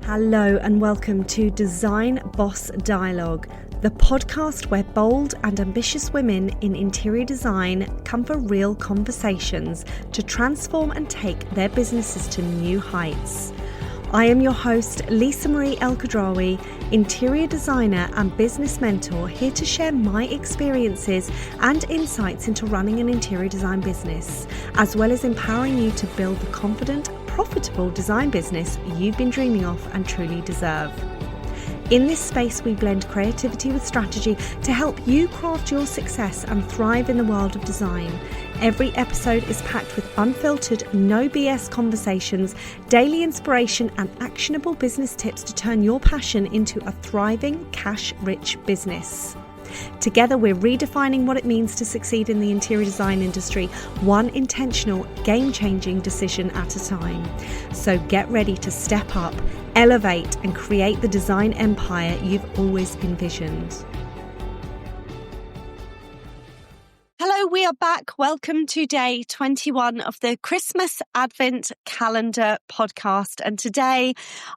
Hello and welcome to Design Boss Dialogue, the podcast where bold and ambitious women in interior design come for real conversations to transform and take their businesses to new heights. I am your host, Lisa-Marie Elkhadraoui, interior designer and business mentor, here to share my experiences and insights into running an interior design business, as well as empowering you to build the confident, profitable design business you've been dreaming of and truly deserve. In this space, we blend creativity with strategy to help you craft your success and thrive in the world of design. Every episode is packed with unfiltered, no BS conversations, daily inspiration, and actionable business tips to turn your passion into a thriving, cash-rich business. Together, we're redefining what it means to succeed in the interior design industry, one intentional, game-changing decision at a time. So get ready to step up, elevate, and create the design empire you've always envisioned. Hello, we are back. Welcome to day 21 of the Christmas Advent Calendar podcast. And today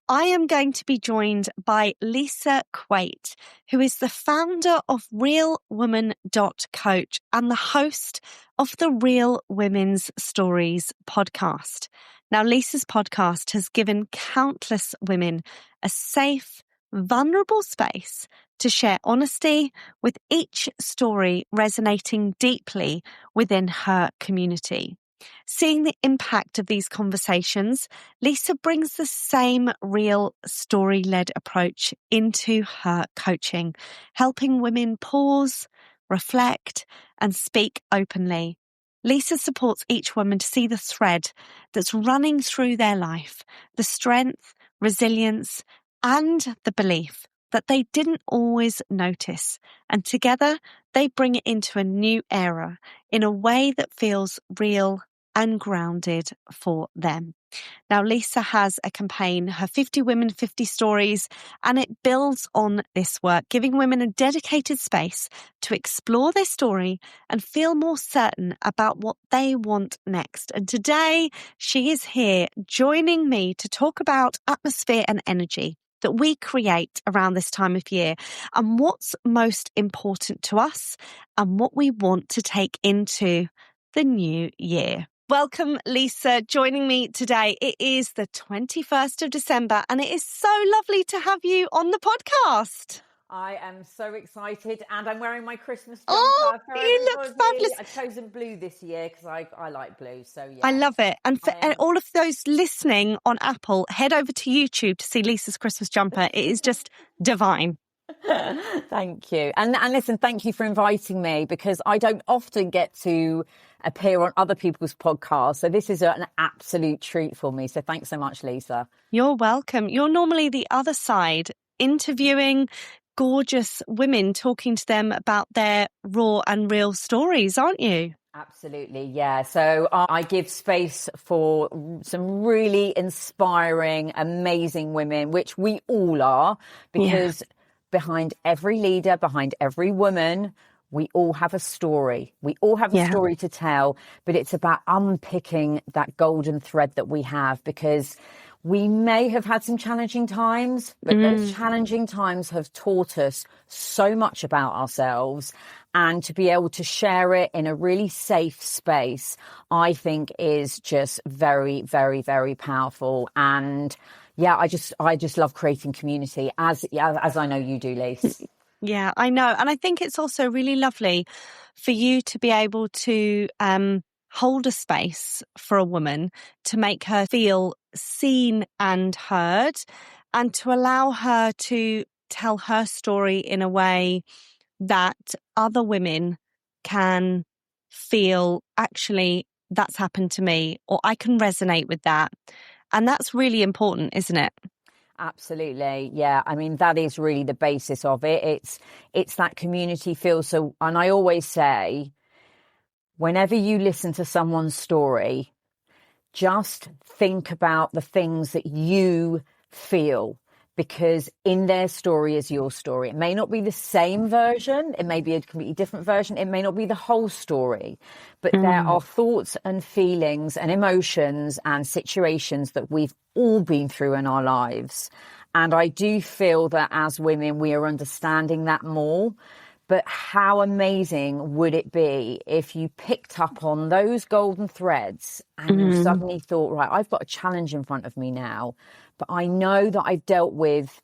I am going to be joined by Lisa Quait, who is the founder of realwoman.coach and the host of the Real Women's Stories podcast. Now, Lisa's podcast has given countless women a safe, vulnerable space to share honesty, with each story resonating deeply within her community. Seeing the impact of these conversations, Lisa brings the same real story-led approach into her coaching, helping women pause, reflect, and speak openly. Lisa supports each woman to see the thread that's running through their life, the strength, resilience, and the belief that they didn't always notice, and together they bring it into a new era in a way that feels real and grounded for them. Now, Lisa has a campaign, her 50 Women, 50 Stories, and it builds on this work, giving women a dedicated space to explore their story and feel more certain about what they want next. And today she is here joining me to talk about atmosphere and energy that we create around this time of year and what's most important to us and what we want to take into the new year. Welcome, Lisa, joining me today. It is the 21st of December and it is so lovely to have you on the podcast. I am so excited and I'm wearing my Christmas jumper. Oh, you look fabulous. I've chosen blue this year because I like blue, so yeah. I love it. And for all of those listening on Apple, head over to YouTube to see Lisa's Christmas jumper. It is just divine. Thank you. And listen, thank you for inviting me because I don't often get to appear on other people's podcasts. So this is an absolute treat for me. So thanks so much, Lisa. You're welcome. You're normally the other side, interviewing gorgeous women, talking to them about their raw and real stories, aren't you? Absolutely, yeah. So I give space for some really inspiring, amazing women, which we all are, because behind every leader, behind every woman, we all have a story. We all have a story to tell, but it's about unpicking that golden thread that we have, because we may have had some challenging times, but those challenging times have taught us so much about ourselves. And to be able to share it in a really safe space, I think is just very, very, very powerful. And yeah, I just love creating community, as I know you do, Lise. Yeah, I know. And I think it's also really lovely for you to be able to hold a space for a woman, to make her feel seen and heard, and to allow her to tell her story in a way that other women can feel, actually, that's happened to me, or I can resonate with that. And that's really important, isn't it? Absolutely. Yeah. I mean, that is really the basis of it. It's that community feel. So, and I always say, whenever you listen to someone's story, just think about the things that you feel, because in their story is your story. It may not be the same version. It may be a completely different version. It may not be the whole story, but there are thoughts and feelings and emotions and situations that we've all been through in our lives. And I do feel that as women, we are understanding that more. But how amazing would it be if you picked up on those golden threads and you suddenly thought, right, I've got a challenge in front of me now, but I know that I've dealt with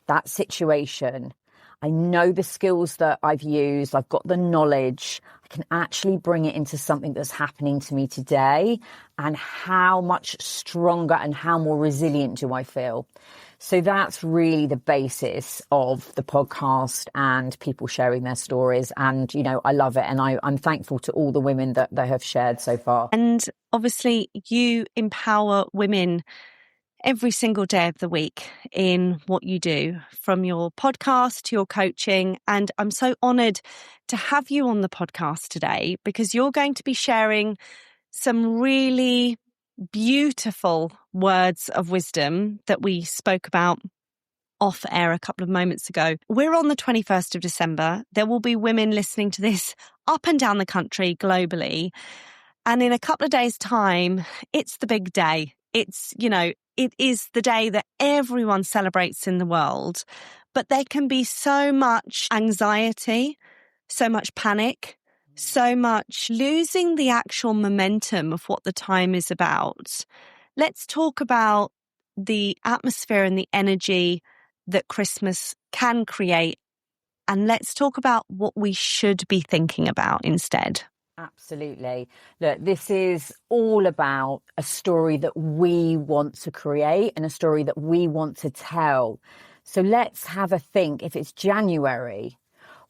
that situation. I know the skills that I've used. I've got the knowledge. I can actually bring it into something that's happening to me today. And how much stronger and how more resilient do I feel? So that's really the basis of the podcast and people sharing their stories. And, you know, I love it. And I'm thankful to all the women that they have shared so far. And obviously you empower women every single day of the week in what you do, from your podcast to your coaching. And I'm so honoured to have you on the podcast today, because you're going to be sharing some really beautiful words of wisdom that we spoke about off air a couple of moments ago. We're on the 21st of December. There will be women listening to this up and down the country globally. And in a couple of days' time, it's the big day. It's, you know, it is the day that everyone celebrates in the world. But there can be so much anxiety, so much panic, so much losing the actual momentum of what the time is about. Let's talk about the atmosphere and the energy that Christmas can create. And let's talk about what we should be thinking about instead. Absolutely. Look, this is all about a story that we want to create and a story that we want to tell. So let's have a think. If it's January,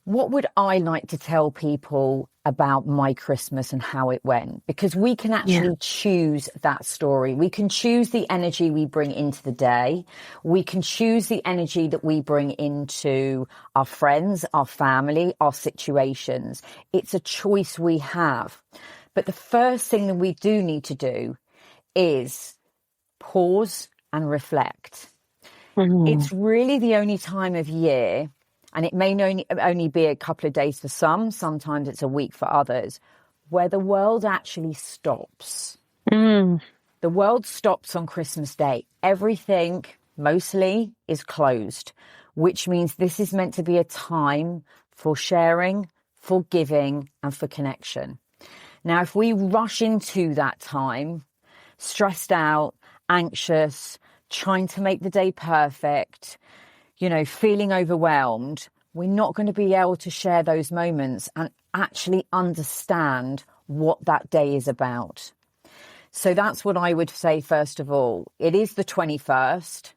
what would I like to tell people about my Christmas and how it went? Because we can actually choose that story. We can choose the energy we bring into the day. We can choose the energy that we bring into our friends, our family, our situations. It's a choice we have. But the first thing that we do need to do is pause and reflect. It's really the only time of year, and it may only be a couple of days for some, sometimes it's a week for others, where the world actually stops. The world stops on Christmas Day. Everything mostly is closed, which means this is meant to be a time for sharing, for giving, and for connection. Now, if we rush into that time, stressed out, anxious, trying to make the day perfect, you know, feeling overwhelmed, we're not going to be able to share those moments and actually understand what that day is about. So that's what I would say, first of all. It is the 21st.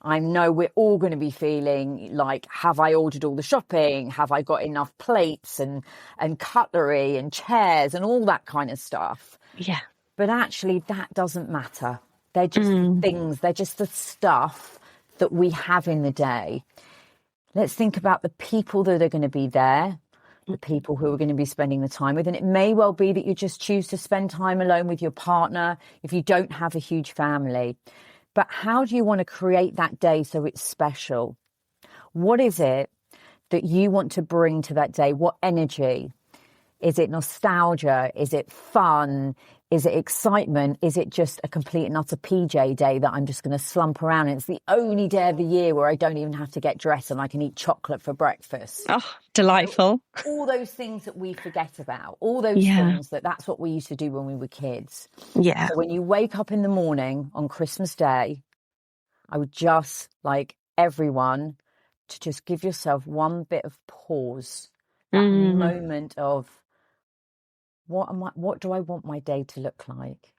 I know we're all going to be feeling like, have I ordered all the shopping? Have I got enough plates and cutlery and chairs and all that kind of stuff? Yeah. But actually, that doesn't matter. They're just things. They're just the stuff that we have in the day. Let's think about the people that are going to be there, the people who are going to be spending the time with. And it may well be that you just choose to spend time alone with your partner if you don't have a huge family. But how do you want to create that day so it's special? What is it that you want to bring to that day? What energy? Is it nostalgia? Is it fun? Is it excitement? Is it just a complete and utter PJ day that I'm just going to slump around? And it's the only day of the year where I don't even have to get dressed and I can eat chocolate for breakfast. Oh, delightful. So all those things that we forget about, all those things that's what we used to do when we were kids. Yeah. So when you wake up in the morning on Christmas Day, I would just like everyone to just give yourself one bit of pause, that moment of, what do I want my day to look like?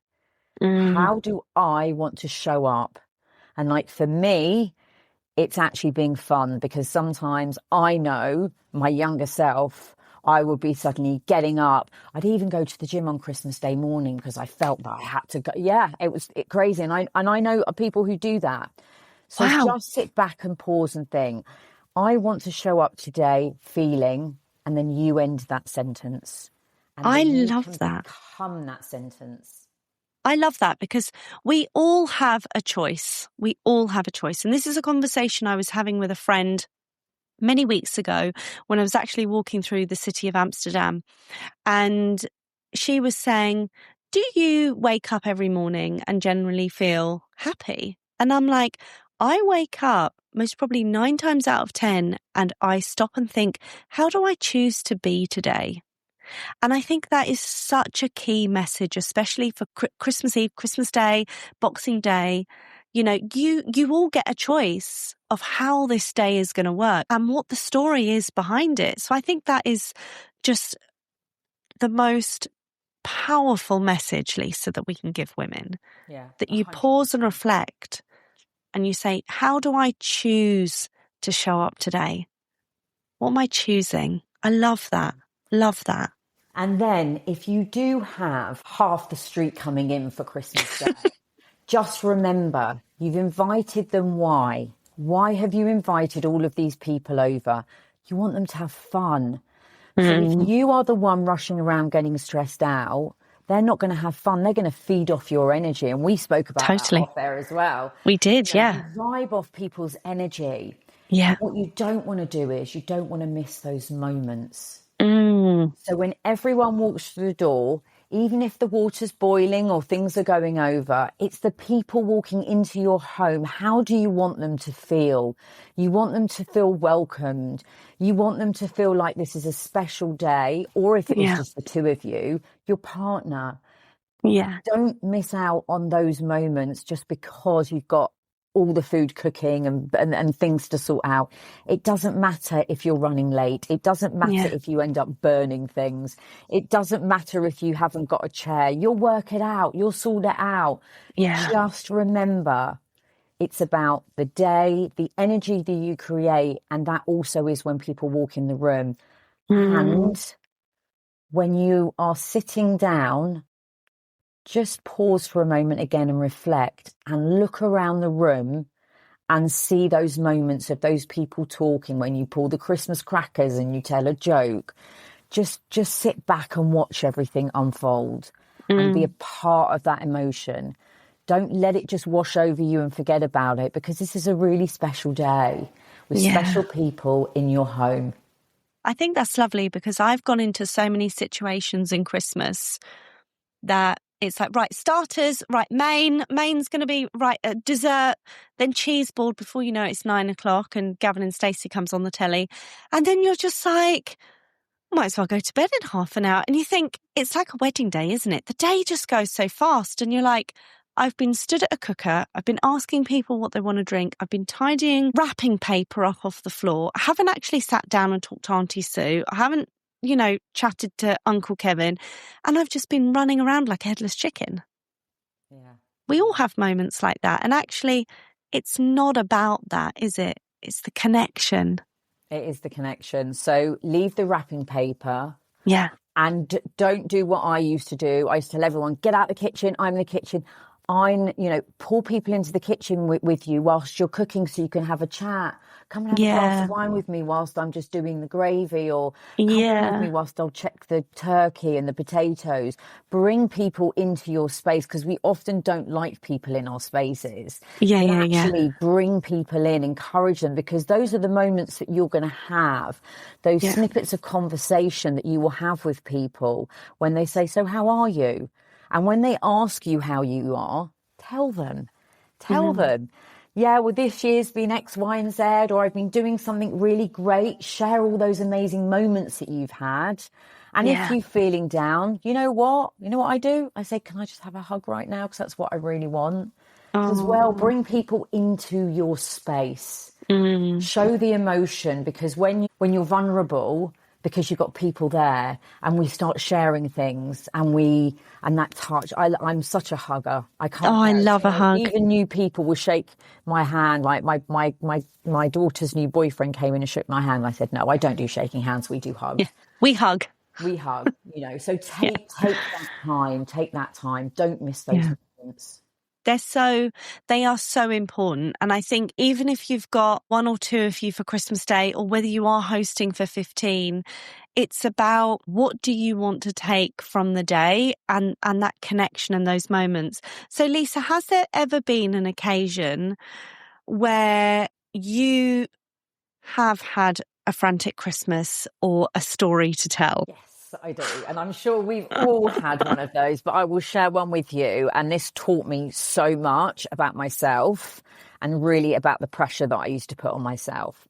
How do I want to show up? And like for me, it's actually being fun, because sometimes I know my younger self, I would be suddenly getting up. I'd even go to the gym on Christmas Day morning because I felt that I had to go. Yeah, it was crazy. And I know people who do that. So just sit back and pause and think, I want to show up today feeling, and then you end that sentence. And I love that. Become that sentence. I love that, because we all have a choice. We all have a choice. And this is a conversation I was having with a friend many weeks ago when I was actually walking through the city of Amsterdam. And she was saying, do you wake up every morning and generally feel happy? And I'm like, I wake up most probably 9 times out of 10 and I stop and think, how do I choose to be today? And I think that is such a key message, especially for Christmas Eve, Christmas Day, Boxing Day. You know, you all get a choice of how this day is going to work and what the story is behind it. So I think that is just the most powerful message, Lisa, that we can give women. Yeah. That you 100%. pause and reflect and you say, how do I choose to show up today? What am I choosing? I love that. Love that. And then if you do have half the street coming in for Christmas Day, just remember, you've invited them. Why? Why have you invited all of these people over? You want them to have fun. So if you are the one rushing around getting stressed out, they're not going to have fun. They're going to feed off your energy. And we spoke about that off there as well. We did, You yeah. vibe off people's energy. Yeah. And what you don't want to do is you don't want to miss those moments. Mm. So when everyone walks through the door, even if the water's boiling or things are going over, it's the people walking into your home. How do you want them to feel? You want them to feel welcomed. You want them to feel like this is a special day, or if it is just the two of you, your partner. Yeah. Don't miss out on those moments just because you've got all the food cooking and things to sort out. It doesn't matter if you're running late. It doesn't matter if you end up burning things. It doesn't matter if you haven't got a chair. You'll work it out. You'll sort it out. Yeah. Just remember, it's about the day, the energy that you create, and that also is when people walk in the room. And when you are sitting down, just pause for a moment again and reflect and look around the room and see those moments of those people talking when you pull the Christmas crackers and you tell a joke. Just sit back and watch everything unfold and be a part of that emotion. Don't let it just wash over you and forget about it, because this is a really special day with special people in your home. I think that's lovely, because I've gone into so many situations in Christmas that it's like, right, starters, right, main's going to be, right, dessert, then cheese board. Before you know it, it's 9 o'clock and Gavin and Stacey comes on the telly. And then you're just like, might as well go to bed in half an hour. And you think, it's like a wedding day, isn't it? The day just goes so fast. And you're like, I've been stood at a cooker. I've been asking people what they want to drink. I've been tidying wrapping paper up off the floor. I haven't actually sat down and talked to Auntie Sue. I haven't, chatted to Uncle Kevin. And I've just been running around like a headless chicken. Yeah. We all have moments like that. And actually, it's not about that, is it? It's the connection. It is the connection. So leave the wrapping paper. Yeah. And don't do what I used to do. I used to tell everyone, get out the kitchen. I'm in the kitchen. Pull people into the kitchen with you whilst you're cooking so you can have a chat. Come and have a glass of wine with me whilst I'm just doing the gravy, or come with me whilst I'll check the turkey and the potatoes. Bring people into your space, because we often don't like people in our spaces. Actually bring people in, encourage them, because those are the moments that you're going to have, those snippets of conversation that you will have with people when they say, so how are you? And when they ask you how you are, tell them. Yeah, well, this year's been X, Y, and Z, or I've been doing something really great. Share all those amazing moments that you've had. And if you're feeling down, you know what? You know what I do? I say, can I just have a hug right now? Because that's what I really want. As well, bring people into your space. Show the emotion, because when you're vulnerable, because you've got people there, and we start sharing things, and that touch. I'm such a hugger. I can't. I love a hug. Even new people will shake my hand. Like my daughter's new boyfriend came in and shook my hand. I said, no, I don't do shaking hands. We do hugs. Yeah, we hug. We hug. So take that time. Don't miss those moments. They are so important. And I think even if you've got one or two of you for Christmas Day, or whether you are hosting for 15, it's about what do you want to take from the day, and that connection and those moments. So Lisa, has there ever been an occasion where you have had a frantic Christmas or a story to tell? Yes. Yes, I do. And I'm sure we've all had one of those, but I will share one with you. And this taught me so much about myself and really about the pressure that I used to put on myself.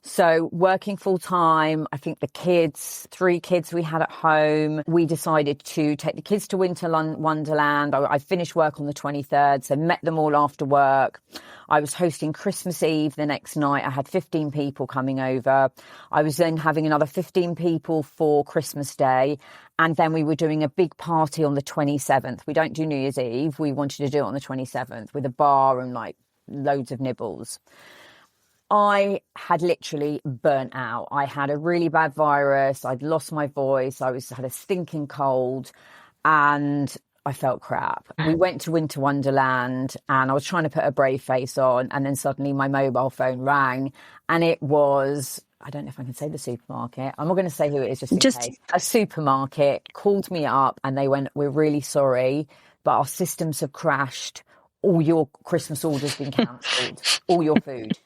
So working full time, I think the kids, 3 kids we had at home, we decided to take the kids to Winter Wonderland. I finished work on the 23rd, so met them all after work. I was hosting Christmas Eve the next night. I had 15 people coming over. I was then having another 15 people for Christmas Day. And then we were doing a big party on the 27th. We don't do New Year's Eve. We wanted to do it on the 27th with a bar and like loads of nibbles. I had literally burnt out. I had a really bad virus. I'd lost my voice. Had a stinking cold and I felt crap. We went to Winter Wonderland and I was trying to put a brave face on. And then suddenly my mobile phone rang and it was, I don't know if I can say the supermarket. I'm not going to say who it is just in case. A supermarket called me up and they went, "We're really sorry, but our systems have crashed. All your Christmas orders been cancelled, all your food."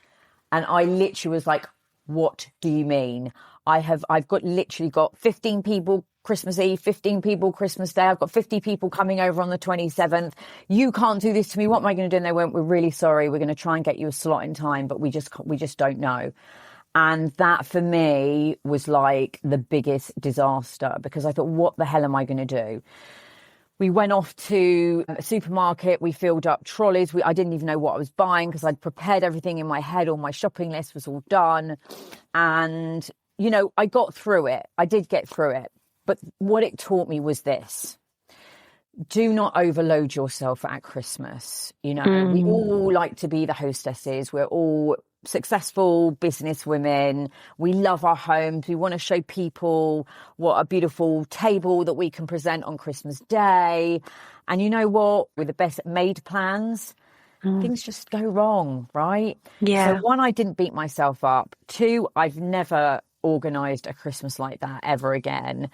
And I literally was like, "What do you mean? I've literally got 15 people Christmas Eve, 15 people Christmas Day. I've got 50 people coming over on the 27th. You can't do this to me. What am I going to do?" And they went, "We're really sorry. We're going to try and get you a slot in time, but we just don't know." And that for me was like the biggest disaster because I thought, what the hell am I going to do? We went off to a supermarket. We filled up trolleys. I didn't even know what I was buying because I'd prepared everything in my head. All my shopping list was all done. And, you know, I got through it. I did get through it. But what it taught me was this. Do not overload yourself at Christmas. You know, we all like to be the hostesses. We're all successful business women. We love our homes. We want to show people what a beautiful table that we can present on Christmas Day. And you know what? With the best made plans, things just go wrong, right? Yeah. So 1, I didn't beat myself up. 2, I've never organised a Christmas like that ever again.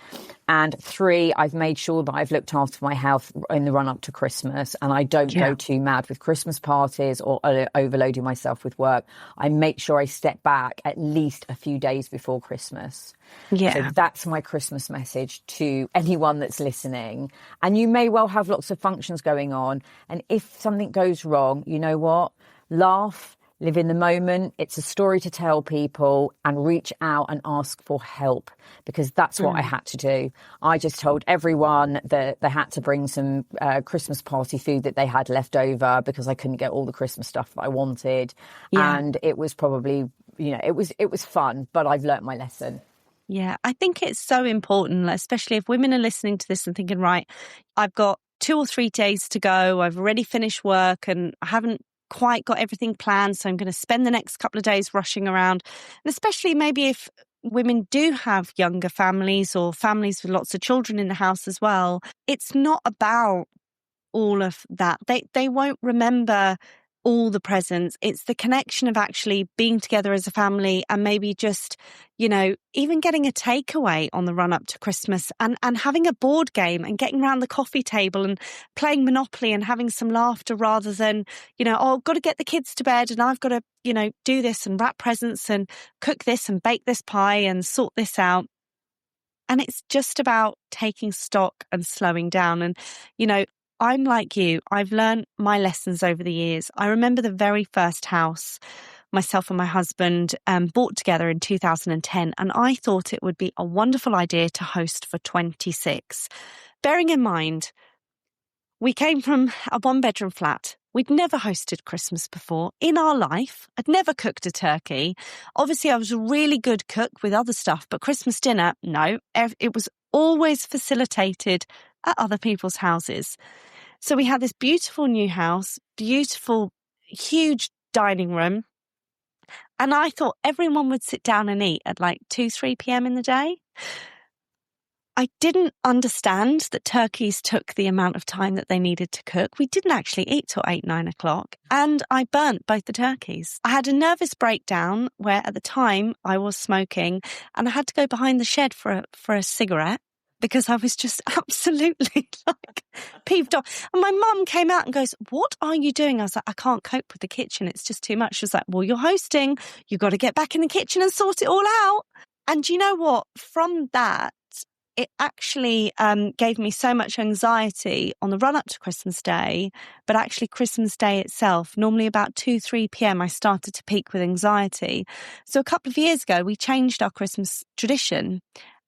And 3, I've made sure that I've looked after my health in the run up to Christmas and I don't go too mad with Christmas parties or overloading myself with work. I make sure I step back at least a few days before Christmas. Yeah. So that's my Christmas message to anyone that's listening. And you may well have lots of functions going on. And if something goes wrong, you know what? Laugh. Live in the moment. It's a story to tell people and reach out and ask for help because that's what I had to do. I just told everyone that they had to bring some Christmas party food that they had left over because I couldn't get all the Christmas stuff that I wanted. Yeah. And it was probably, you know, it was fun, but I've learnt my lesson. Yeah, I think it's so important, especially if women are listening to this and thinking, right, I've got 2 or 3 days to go. I've already finished work and I haven't quite got everything planned. So I'm going to spend the next couple of days rushing around. And especially maybe if women do have younger families or families with lots of children in the house as well, it's not about all of that. They won't remember all the presents. It's the connection of actually being together as a family and maybe just, you know, even getting a takeaway on the run up to Christmas and having a board game and getting around the coffee table and playing Monopoly and having some laughter rather than, you know, oh, I've got to get the kids to bed and I've got to, you know, do this and wrap presents and cook this and bake this pie and sort this out. And it's just about taking stock and slowing down. And, you know, I'm like you. I've learned my lessons over the years. I remember the very first house myself and my husband bought together in 2010, and I thought it would be a wonderful idea to host for 26. Bearing in mind, we came from a 1-bedroom flat. We'd never hosted Christmas before in our life. I'd never cooked a turkey. Obviously, I was a really good cook with other stuff, but Christmas dinner, no. It was always facilitated at other people's houses. So we had this beautiful new house, beautiful, huge dining room. And I thought everyone would sit down and eat at like 2, 3 p.m. in the day. I didn't understand that turkeys took the amount of time that they needed to cook. We didn't actually eat till 8, 9 o'clock. And I burnt both the turkeys. I had a nervous breakdown where at the time I was smoking and I had to go behind the shed for a cigarette because I was just absolutely like peeved off. And my mum came out and goes, "What are you doing?" I was like, "I can't cope with the kitchen. It's just too much." She was like, "Well, you're hosting. You've got to get back in the kitchen and sort it all out." And you know what? From that, it actually gave me so much anxiety on the run up to Christmas Day. But actually Christmas Day itself, normally about 2-3 p.m, I started to peak with anxiety. So a couple of years ago, we changed our Christmas tradition.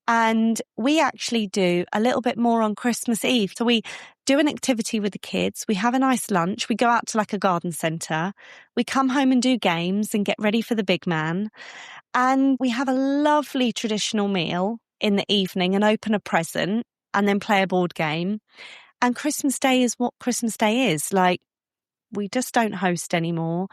And we actually do a little bit more on Christmas Eve. So we do an activity with the kids. We have a nice lunch. We go out to like a garden centre. We come home and do games and get ready for the big man. And we have a lovely traditional meal in the evening and open a present and then play a board game. And Christmas Day is what Christmas Day is. Like, we just don't host anymore.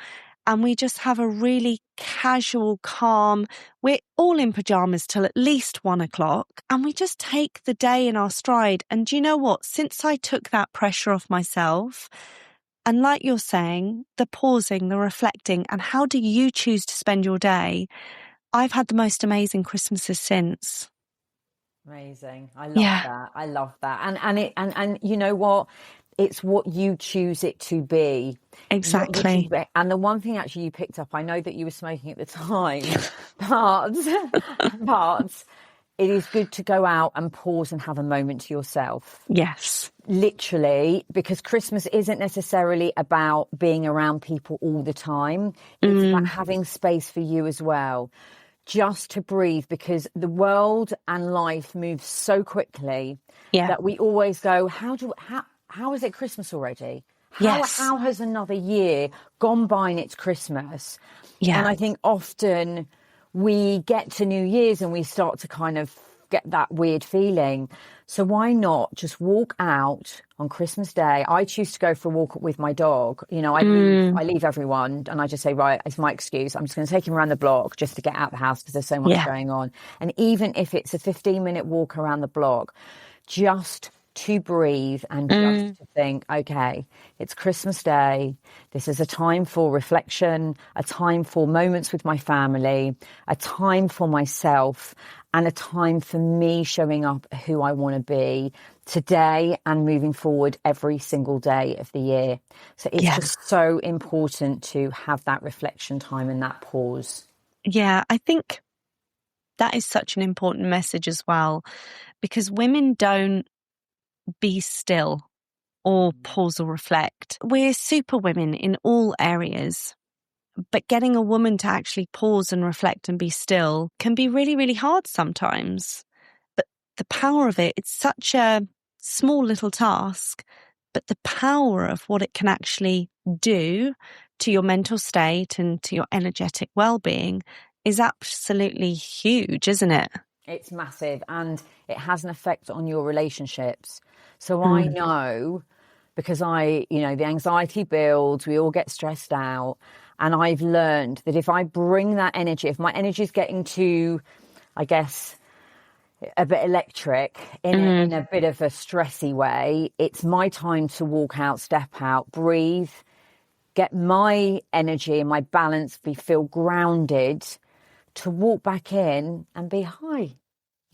And we just have a really casual, calm, we're all in pajamas till at least 1 o'clock. And we just take the day in our stride. And do you know what? Since I took that pressure off myself, and like you're saying, the pausing, the reflecting, and how do you choose to spend your day? I've had the most amazing Christmases since. Amazing. I love that. I love that. And you know what? It's what you choose it to be. Exactly. And the one thing actually you picked up, I know that you were smoking at the time, but it is good to go out and pause and have a moment to yourself. Yes. Literally, because Christmas isn't necessarily about being around people all the time. It's about having space for you as well. Just to breathe, because the world and life moves so quickly that we always go, how is it Christmas already? How has another year gone by and it's Christmas? Yeah. And I think often we get to New Year's and we start to kind of get that weird feeling. So why not just walk out on Christmas Day? I choose to go for a walk with my dog. You know, I leave everyone and I just say, right, it's my excuse. I'm just going to take him around the block just to get out the house because there's so much going on. And even if it's a 15-minute walk around the block, just to breathe and just to think, okay, it's Christmas Day. This is a time for reflection, a time for moments with my family, a time for myself, and a time for me showing up who I want to be today and moving forward every single day of the year. So it's just so important to have that reflection time and that pause. Yeah, I think that is such an important message as well, because women don't be still or pause or reflect. We're super women in all areas, but getting a woman to actually pause and reflect and be still can be really, really hard sometimes. But the power of it, it's such a small little task, but the power of what it can actually do to your mental state and to your energetic well-being is absolutely huge, isn't it? It's massive, and it has an effect on your relationships. So I know, because the anxiety builds, we all get stressed out. And I've learned that if I bring that energy, if my energy is getting too, I guess, a bit electric in a bit of a stressy way, it's my time to walk out, step out, breathe, get my energy and my balance, feel grounded, to walk back in and be, hi,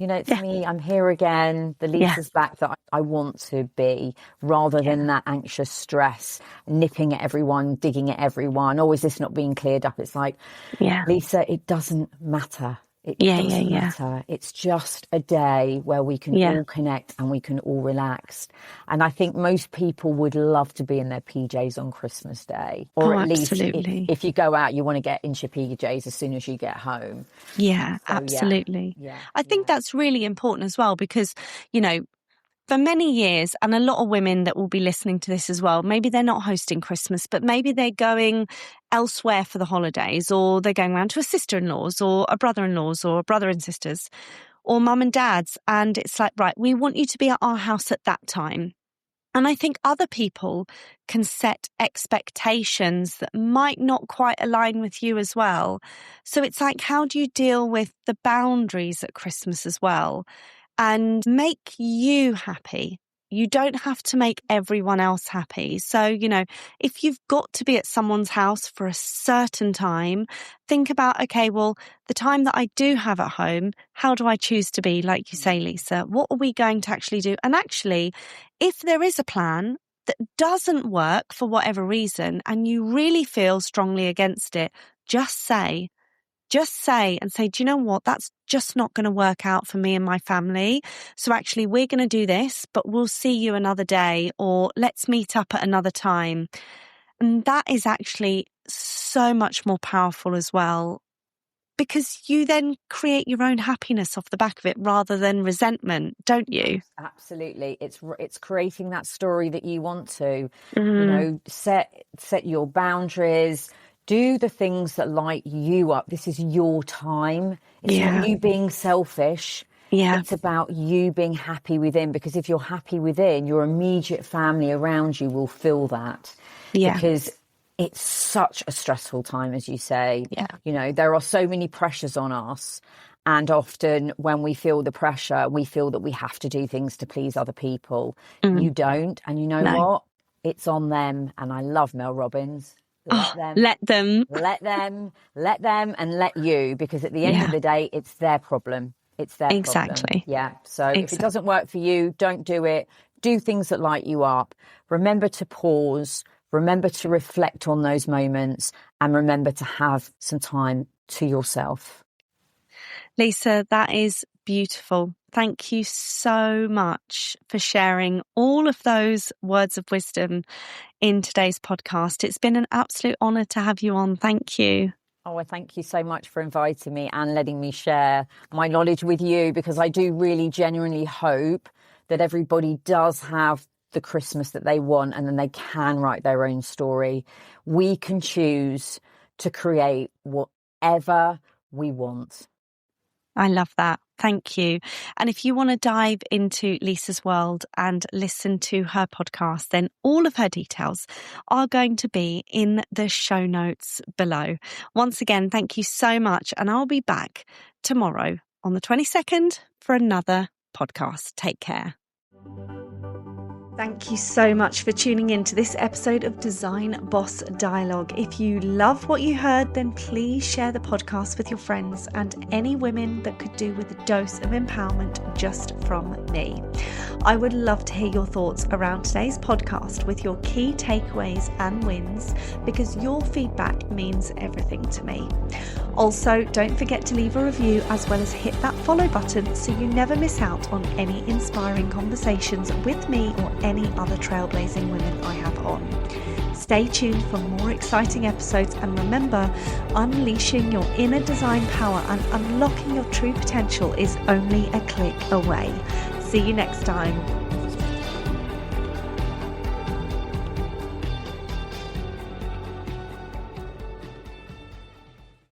it's me, I'm here again, the Lisa's back that I want to be, rather than that anxious stress, nipping at everyone, digging at everyone, is this not being cleared up? It's like, Lisa, it doesn't matter. It doesn't matter. It's just a day where we can all connect and we can all relax. And I think most people would love to be in their PJs on Christmas Day. Or at least if you go out, you want to get into your PJs as soon as you get home. Yeah, so, absolutely. I think that's really important as well, because, for many years, and a lot of women that will be listening to this as well, maybe they're not hosting Christmas, but maybe they're going elsewhere for the holidays, or they're going around to a sister-in-law's or a brother-in-law's or a brother and sisters or mum and dad's. And it's like, right, we want you to be at our house at that time. And I think other people can set expectations that might not quite align with you as well. So it's like, how do you deal with the boundaries at Christmas as well? And make you happy. You don't have to make everyone else happy. So, if you've got to be at someone's house for a certain time, think about, okay, well, the time that I do have at home, how do I choose to be? Like you say, Lisa, what are we going to actually do? And actually, if there is a plan that doesn't work for whatever reason, and you really feel strongly against it, just say, just say, do you know what? That's just not going to work out for me and my family. So actually we're going to do this, but we'll see you another day, or let's meet up at another time. And that is actually so much more powerful as well, because you then create your own happiness off the back of it rather than resentment, don't you? Absolutely. It's creating that story that you want to, you know, set your boundaries, do the things that light you up. This is your time. It's not you being selfish. It's about you being happy within, because if you're happy within, your immediate family around you will feel that. Because it's such a stressful time, as you say. You know, there are so many pressures on us. And often when we feel the pressure, we feel that we have to do things to please other people. You don't. And you know what? It's on them. And I love Mel Robbins. Let them, and let you. Because at the end of the day, it's their problem. It's their problem. Yeah. So if it doesn't work for you, don't do it. Do things that light you up. Remember to pause. Remember to reflect on those moments, and remember to have some time to yourself. Lisa, that is beautiful. Thank you so much for sharing all of those words of wisdom in today's podcast. It's been an absolute honour to have you on. Thank you. Oh, well, thank you so much for inviting me and letting me share my knowledge with you, because I do really genuinely hope that everybody does have the Christmas that they want, and then they can write their own story. We can choose to create whatever we want. I love that. Thank you. And if you want to dive into Lisa's world and listen to her podcast, then all of her details are going to be in the show notes below. Once again, thank you so much. And I'll be back tomorrow on the 22nd for another podcast. Take care. Thank you so much for tuning in to this episode of Design Boss Dialogue. If you love what you heard, then please share the podcast with your friends and any women that could do with a dose of empowerment just from me. I would love to hear your thoughts around today's podcast with your key takeaways and wins, because your feedback means everything to me. Also, don't forget to leave a review as well as hit that follow button so you never miss out on any inspiring conversations with me or any other trailblazing women I have on. Stay tuned for more exciting episodes, and remember, unleashing your inner design power and unlocking your true potential is only a click away. See you next time.